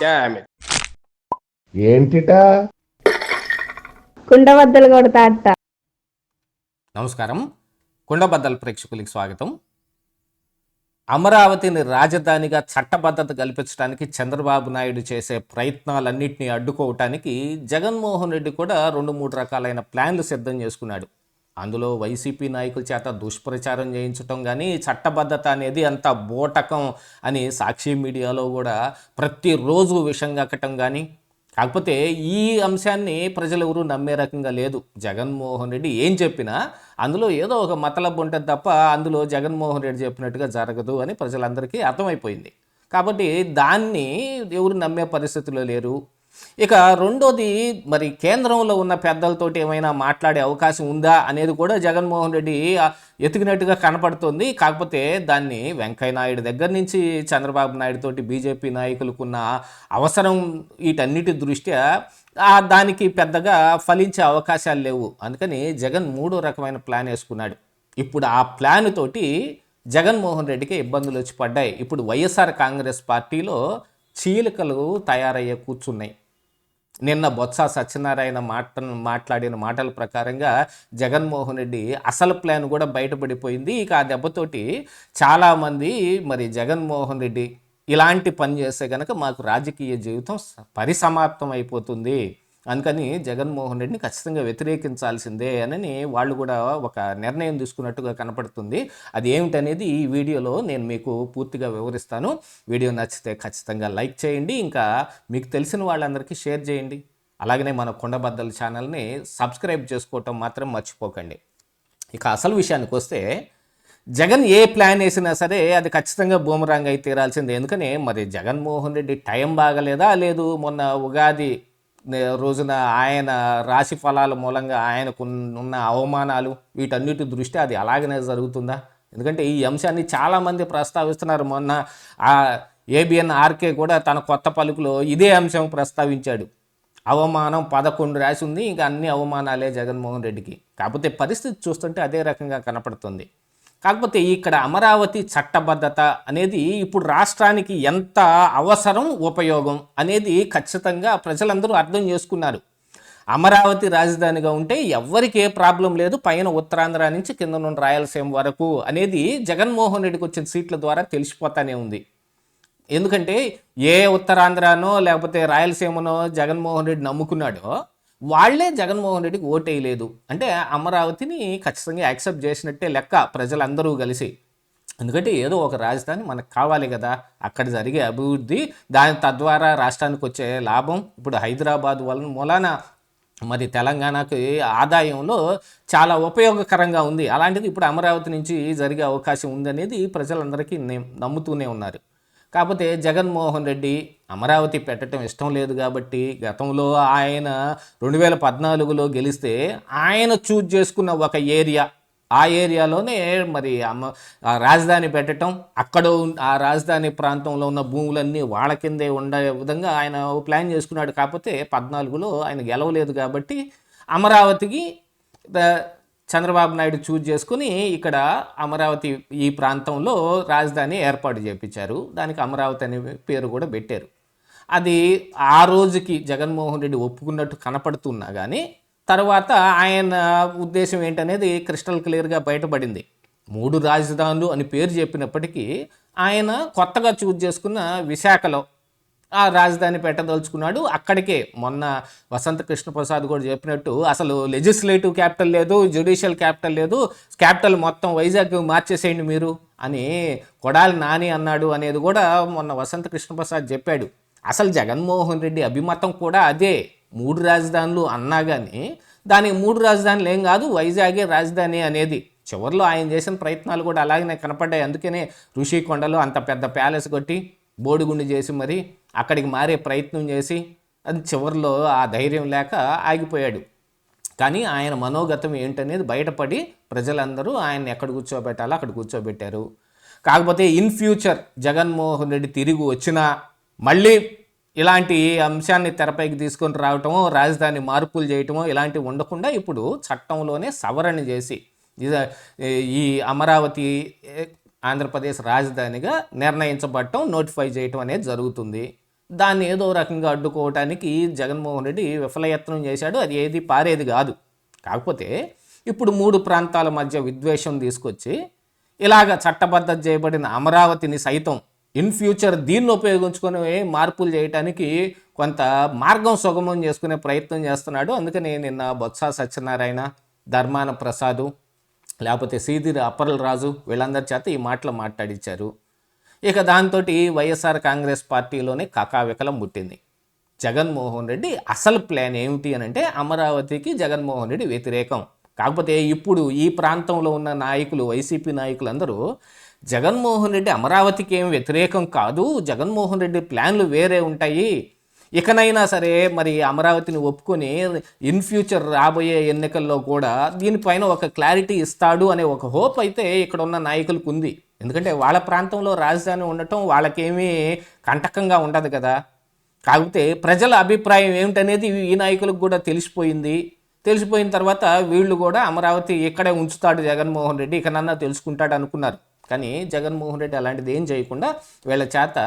Damn it. ఏంటిటా కుండబద్దలు కొడతా అట్ట. నమస్కారం, కుండబద్దల ప్రేక్షకులకి స్వాగతం. అమరావతిని రాజధానిగా చట్టబద్ధత కల్పించడానికి చంద్రబాబు నాయుడు చేసే ప్రయత్నాలన్నింటినీ అడ్డుకోవటానికి జగన్మోహన్ రెడ్డి కూడా 2-3 రకాలైన ప్లాన్లు సిద్ధం చేసుకున్నాడు. అందులో వైసీపీ నాయకుల చేత దుష్ప్రచారం చేయించటం కానీ, చట్టబద్ధత అనేది అంత బోటకం అని సాక్షి మీడియాలో కూడా ప్రతిరోజు విషం కక్కటం కానీ. కాకపోతే ఈ అంశాన్ని ప్రజలు ఎవరూ నమ్మే రకంగా లేదు. జగన్మోహన్ రెడ్డి ఏం చెప్పినా అందులో ఏదో ఒక మతలబు ఉంటుంది తప్ప అందులో జగన్మోహన్ రెడ్డి చెప్పినట్టుగా జరగదు అని ప్రజలందరికీ అర్థమైపోయింది. కాబట్టి దాన్ని ఎవరు నమ్మే పరిస్థితిలో లేరు. ఇక రెండోది, మరి కేంద్రంలో ఉన్న పెద్దలతోటి ఏమైనా మాట్లాడే అవకాశం ఉందా అనేది కూడా జగన్మోహన్ రెడ్డి ఎతికినట్టుగా కనపడుతుంది. కాకపోతే దాన్ని వెంకయ్య నాయుడు దగ్గర నుంచి చంద్రబాబు నాయుడు తోటి బీజేపీ నాయకులకున్న అవసరం వీటన్నిటి దృష్ట్యా దానికి పెద్దగా ఫలించే అవకాశాలు లేవు. అందుకని జగన్ 3వ రకమైన ప్లాన్ వేసుకున్నాడు. ఇప్పుడు ఆ ప్లాన్ తోటి జగన్మోహన్ రెడ్డికి ఇబ్బందులు వచ్చి పడ్డాయి. ఇప్పుడు వైఎస్ఆర్ కాంగ్రెస్ పార్టీలో చీలికలు తయారయ్యే కూర్చున్నాయి. నిన్న బొత్స సత్యనారాయణ మాట్లాడిన మాటల ప్రకారంగా జగన్మోహన్ రెడ్డి అసలు ప్లాన్ కూడా బయటపడిపోయింది. ఇక ఆ దెబ్బతోటి చాలామంది మరి జగన్మోహన్ రెడ్డి ఇలాంటి పని చేస్తే కనుక మాకు రాజకీయ జీవితం పరిసమాప్తం అయిపోతుంది, అందుకని జగన్మోహన్ రెడ్డిని ఖచ్చితంగా వ్యతిరేకించాల్సిందే అని వాళ్ళు కూడా ఒక నిర్ణయం తీసుకున్నట్టుగా కనపడుతుంది. అది ఏమిటనేది ఈ వీడియోలో నేను మీకు పూర్తిగా వివరిస్తాను. వీడియో నచ్చితే ఖచ్చితంగా లైక్ చేయండి, ఇంకా మీకు తెలిసిన వాళ్ళందరికీ షేర్ చేయండి. అలాగనే మన కుండబద్దల ఛానల్ని సబ్స్క్రైబ్ చేసుకోవటం మాత్రం మర్చిపోకండి. ఇక అసలు విషయానికి వస్తే, జగన్ ఏ ప్లాన్ వేసినా సరే అది ఖచ్చితంగా బూమరాంగ్ అయి తీరాల్సిందే. ఎందుకని మరి జగన్మోహన్ రెడ్డి టైం బాగలేదా, లేదు మొన్న ఉగాది రోజున ఆయన రాశి ఫలాల మూలంగా ఆయనకు ఉన్న అవమానాలు వీటన్నిటి దృష్టి అది అలాగనే జరుగుతుందా? ఎందుకంటే ఈ అంశాన్ని చాలామంది ప్రస్తావిస్తున్నారు. మొన్న ఏబిఎన్ ఆర్కే కూడా తన కొత్త పలుకులో ఇదే అంశం ప్రస్తావించాడు. అవమానం 11 రాసి ఉంది, ఇంకా అన్ని అవమానాలే జగన్మోహన్ రెడ్డికి. కాకపోతే పరిస్థితి చూస్తుంటే అదే రకంగా కనపడుతుంది. కాకపోతే ఇక్కడ అమరావతి చట్టబద్ధత అనేది ఇప్పుడు రాష్ట్రానికి ఎంత అవసరం, ఉపయోగం అనేది ఖచ్చితంగా ప్రజలందరూ అర్థం చేసుకున్నారు. అమరావతి రాజధానిగా ఉంటే ఎవ్వరికి ఏ ప్రాబ్లం లేదు, పైన ఉత్తరాంధ్ర నుంచి కింద నుండి రాయలసీమ వరకు అనేది జగన్మోహన్ రెడ్డికి వచ్చిన సీట్ల ద్వారా తెలిసిపోతానే ఉంది. ఎందుకంటే ఏ ఉత్తరాంధ్రనో లేకపోతే రాయలసీమనో జగన్మోహన్ రెడ్డి నమ్ముకున్నాడో వాళ్లే జగన్మోహన్ రెడ్డికి ఓటేయలేదు అంటే అమరావతిని ఖచ్చితంగా యాక్సెప్ట్ చేసినట్టే లెక్క ప్రజలందరూ కలిసి. ఎందుకంటే ఏదో ఒక రాజధాని మనకు కావాలి కదా, అక్కడ జరిగే అభివృద్ధి, దాని తద్వారా రాష్ట్రానికి వచ్చే లాభం. ఇప్పుడు హైదరాబాద్ మూలాన మరి తెలంగాణకి ఆదాయంలో చాలా ఉపయోగకరంగా ఉంది. అలాంటిది ఇప్పుడు అమరావతి నుంచి జరిగే అవకాశం ఉందనేది ప్రజలందరికీ నమ్ముతూనే ఉన్నారు. కాకపోతే జగన్మోహన్ రెడ్డి అమరావతి పెట్టడం ఇష్టం లేదు కాబట్టి గతంలో ఆయన 2014లో గెలిస్తే ఆయన చూజ్ చేసుకున్న ఒక ఏరియా, ఆ ఏరియాలోనే మరి రాజధాని పెట్టడం, అక్కడ ఆ రాజధాని ప్రాంతంలో ఉన్న భూములన్నీ వాళ్ళ కిందే ఉండే విధంగా ఆయన ప్లాన్ చేసుకున్నాడు. కాకపోతే 14లో ఆయన గెలవలేదు కాబట్టి అమరావతికి చంద్రబాబు నాయుడు చూజ్ చేసుకుని ఇక్కడ అమరావతి ఈ ప్రాంతంలో రాజధాని ఏర్పాటు చేయించారు. దానికి అమరావతి అనే పేరు కూడా పెట్టారు. అది ఆ రోజుకి జగన్మోహన్ రెడ్డి ఒప్పుకున్నట్టు కనపడుతున్నా కానీ తర్వాత ఆయన ఉద్దేశం ఏంటనేది క్రిస్టల్ క్లియర్గా బయటపడింది. 3 రాజధానులు అని పేరు చెప్పినప్పటికీ ఆయన కొత్తగా చూజ్ చేసుకున్న విశాఖలో ఆ రాజధాని పెట్టదలుచుకున్నాడు. అక్కడికే మొన్న వసంత కృష్ణప్రసాద్ కూడా చెప్పినట్టు అసలు లెజిస్లేటివ్ క్యాపిటల్ లేదు, జ్యుడిషియల్ క్యాపిటల్ లేదు, క్యాపిటల్ మొత్తం వైజాగ్ మార్చేసేయండి మీరు అని కొడాలి నాని అన్నాడు అనేది కూడా మొన్న వసంత కృష్ణప్రసాద్ చెప్పాడు. అసలు జగన్మోహన్ రెడ్డి అభిమతం కూడా అదే. 3 రాజధానులు అన్నా కానీ దానికి 3 రాజధానులు ఏం కాదు, వైజాగే రాజధాని అనేది. చివరిలో ఆయన చేసిన ప్రయత్నాలు కూడా అలాగనే కనపడ్డాయి. అందుకనే ఋషికొండలో అంత పెద్ద ప్యాలెస్ కొట్టి బోడిగుండి చేసి మరి అక్కడికి మారే ప్రయత్నం చేసి అది చివరిలో ఆ ధైర్యం లేక ఆగిపోయాడు. కానీ ఆయన మనోగతం ఏంటనేది బయటపడి ప్రజలందరూ ఆయన ఎక్కడ కూర్చోబెట్టాలో అక్కడ కూర్చోబెట్టారు. కాకపోతే ఇన్ ఫ్యూచర్ జగన్మోహన్ రెడ్డి తిరిగి వచ్చినా మళ్ళీ ఇలాంటి అంశాన్ని తెరపైకి తీసుకొని రావటమో, రాజధాని మార్పులు చేయటమో ఇలాంటివి ఉండకుండా ఇప్పుడు చట్టంలోనే సవరణ చేసి ఈ అమరావతి ఆంధ్రప్రదేశ్ రాజధానిగా నిర్ణయించబడటం, నోటిఫై చేయటం అనేది జరుగుతుంది. దాన్ని ఏదో రకంగా అడ్డుకోవటానికి జగన్మోహన్ రెడ్డి విఫలయత్నం చేశాడు. అది ఏది పారేది కాదు. కాకపోతే ఇప్పుడు 3 ప్రాంతాల మధ్య విద్వేషం తీసుకొచ్చి ఇలాగ చట్టబద్ధత చేయబడిన అమరావతిని సైతం ఇన్ ఫ్యూచర్ దీన్ని ఉపయోగించుకొని మార్పులు చేయడానికి కొంత మార్గం సుగమం చేసుకునే ప్రయత్నం చేస్తున్నాడు. అందుకని నిన్న బొత్స సత్యనారాయణ, ధర్మాన ప్రసాదు, లేకపోతే సీదిరి అప్పర్ల రాజు వీళ్ళందరి చేత ఈ మాటలు మాట్లాడించారు. ఇక దాంతో వైఎస్ఆర్ కాంగ్రెస్ పార్టీలోనే కకావికలం పుట్టింది. జగన్మోహన్ రెడ్డి అసలు ప్లాన్ ఏమిటి అని అంటే అమరావతికి జగన్మోహన్ రెడ్డి వ్యతిరేకం. కాకపోతే ఇప్పుడు ఈ ప్రాంతంలో ఉన్న నాయకులు, వైసీపీ నాయకులందరూ జగన్మోహన్ రెడ్డి అమరావతికి ఏం వ్యతిరేకం కాదు, జగన్మోహన్ రెడ్డి ప్లాన్లు వేరే ఉంటాయి, ఇకనైనా సరే మరి అమరావతిని ఒప్పుకొని ఇన్ ఫ్యూచర్ రాబోయే ఎన్నికల్లో కూడా దీనిపైన ఒక క్లారిటీ ఇస్తాడు అనే ఒక హోప్ అయితే ఇక్కడ ఉన్న నాయకులకు ఉంది. ఎందుకంటే వాళ్ళ ప్రాంతంలో రాజధాని ఉండటం వాళ్ళకేమీ కంటకంగా ఉండదు కదా. కాకపోతే ప్రజల అభిప్రాయం ఏమిటనేది ఈ నాయకులకు కూడా తెలిసిపోయిన తర్వాత వీళ్ళు కూడా అమరావతి ఇక్కడే ఉంచుతాడు జగన్మోహన్ రెడ్డి, ఇకనన్నా తెలుసుకుంటాడు అనుకున్నారు. కానీ జగన్మోహన్ రెడ్డి అలాంటిది ఏం చేయకుండా వీళ్ళ చేత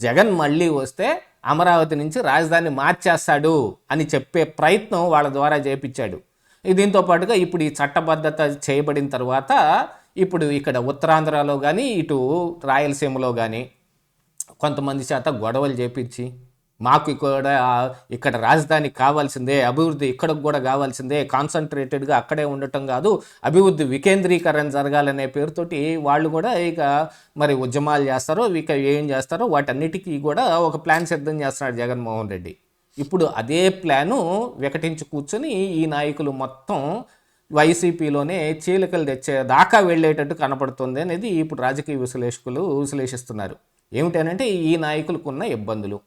జగన్ మళ్ళీ వస్తే అమరావతి నుంచి రాజధాని మార్చేస్తాడు అని చెప్పే ప్రయత్నం వాళ్ళ ద్వారా చేపించాడు. దీంతో పాటుగా ఇప్పుడు ఈ చట్టబద్ధత చేయబడిన తర్వాత ఇప్పుడు ఇక్కడ ఉత్తరాంధ్రలో కానీ ఇటు రాయలసీమలో కానీ కొంతమంది చేత గొడవలు చేపించి మాకు ఇక్కడ రాజధాని కావాల్సిందే, అభివృద్ధి ఇక్కడికి కూడా కావాల్సిందే, కాన్సన్ట్రేటెడ్గా అక్కడే ఉండటం కాదు, అభివృద్ధి వికేంద్రీకరణ జరగాలనే పేరుతోటి వాళ్ళు కూడా ఇక మరి ఉద్యమాలు చేస్తారో ఇక ఏం చేస్తారో వాటన్నిటికీ కూడా ఒక ప్లాన్ సిద్ధం చేస్తున్నాడు జగన్మోహన్ రెడ్డి. ఇప్పుడు అదే ప్లాను వికటించి కూర్చొని ఈ నాయకులు మొత్తం వైసీపీలోనే చీలికలు తెచ్చేదాకా వెళ్ళేటట్టు కనపడుతుంది అనేది ఇప్పుడు రాజకీయ విశ్లేషకులు విశ్లేషిస్తున్నారు. ఏమిటనంటే ఈ నాయకులకు ఉన్న ఇబ్బందులు,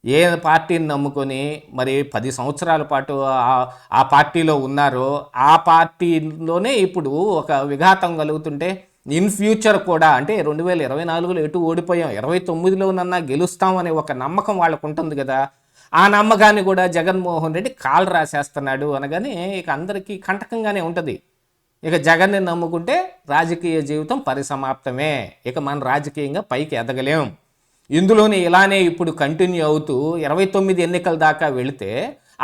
ఏ పార్టీని నమ్ముకొని మరి 10 సంవత్సరాల పాటు ఆ పార్టీలో ఉన్నారో ఆ పార్టీలోనే ఇప్పుడు ఒక విఘాతం కలుగుతుంటే ఇన్ ఫ్యూచర్ కూడా అంటే 2024లో ఎటు ఓడిపోయాం, 29లోనన్నా గెలుస్తామనే ఒక నమ్మకం వాళ్ళకు ఉంటుంది కదా. ఆ నమ్మకాన్ని కూడా జగన్మోహన్ రెడ్డి కాలు రాసేస్తున్నాడు అనగానే ఇక అందరికీ కంటకంగానే ఉంటుంది. ఇక జగన్ని నమ్ముకుంటే రాజకీయ జీవితం పరిసమాప్తమే, ఇక మన రాజకీయంగా పైకి ఎదగలేం. ఇందులోనే ఇలానే ఇప్పుడు కంటిన్యూ అవుతూ 29 ఎన్నికల దాకా వెళితే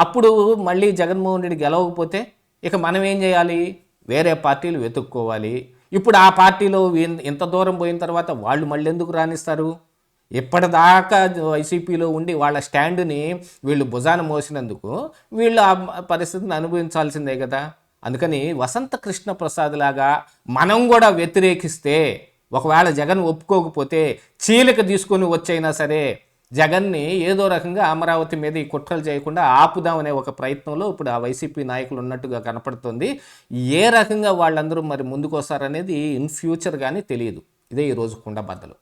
అప్పుడు మళ్ళీ జగన్మోహన్ రెడ్డి గెలవకపోతే ఇక మనం ఏం చేయాలి? వేరే పార్టీలు వెతుక్కోవాలి. ఇప్పుడు ఆ పార్టీలో ఇంత దూరం పోయిన తర్వాత వాళ్ళు మళ్ళీ ఎందుకు రాణిస్తారు? ఇప్పటిదాకా వైసీపీలో ఉండి వాళ్ళ స్టాండ్ని వీళ్ళు భుజాన మోసినందుకు వీళ్ళు ఆ పరిస్థితిని అనుభవించాల్సిందే కదా. అందుకని వసంత కృష్ణ ప్రసాద్ లాగా మనం కూడా వ్యతిరేకిస్తే, ఒకవేళ జగన్ ఒప్పుకోకపోతే చీలిక తీసుకొని వచ్చైనా సరే జగన్ని ఏదో రకంగా అమరావతి మీద ఈ కుట్రలు చేయకుండా ఆపుదామనే ఒక ప్రయత్నంలో ఇప్పుడు ఆ వైసీపీ నాయకులు ఉన్నట్టుగా కనపడుతుంది. ఏ రకంగా వాళ్ళందరూ మరి ముందుకు వస్తారనేది ఇన్ ఫ్యూచర్ కానీ తెలియదు. ఇదే ఈరోజు కుండబద్దలు.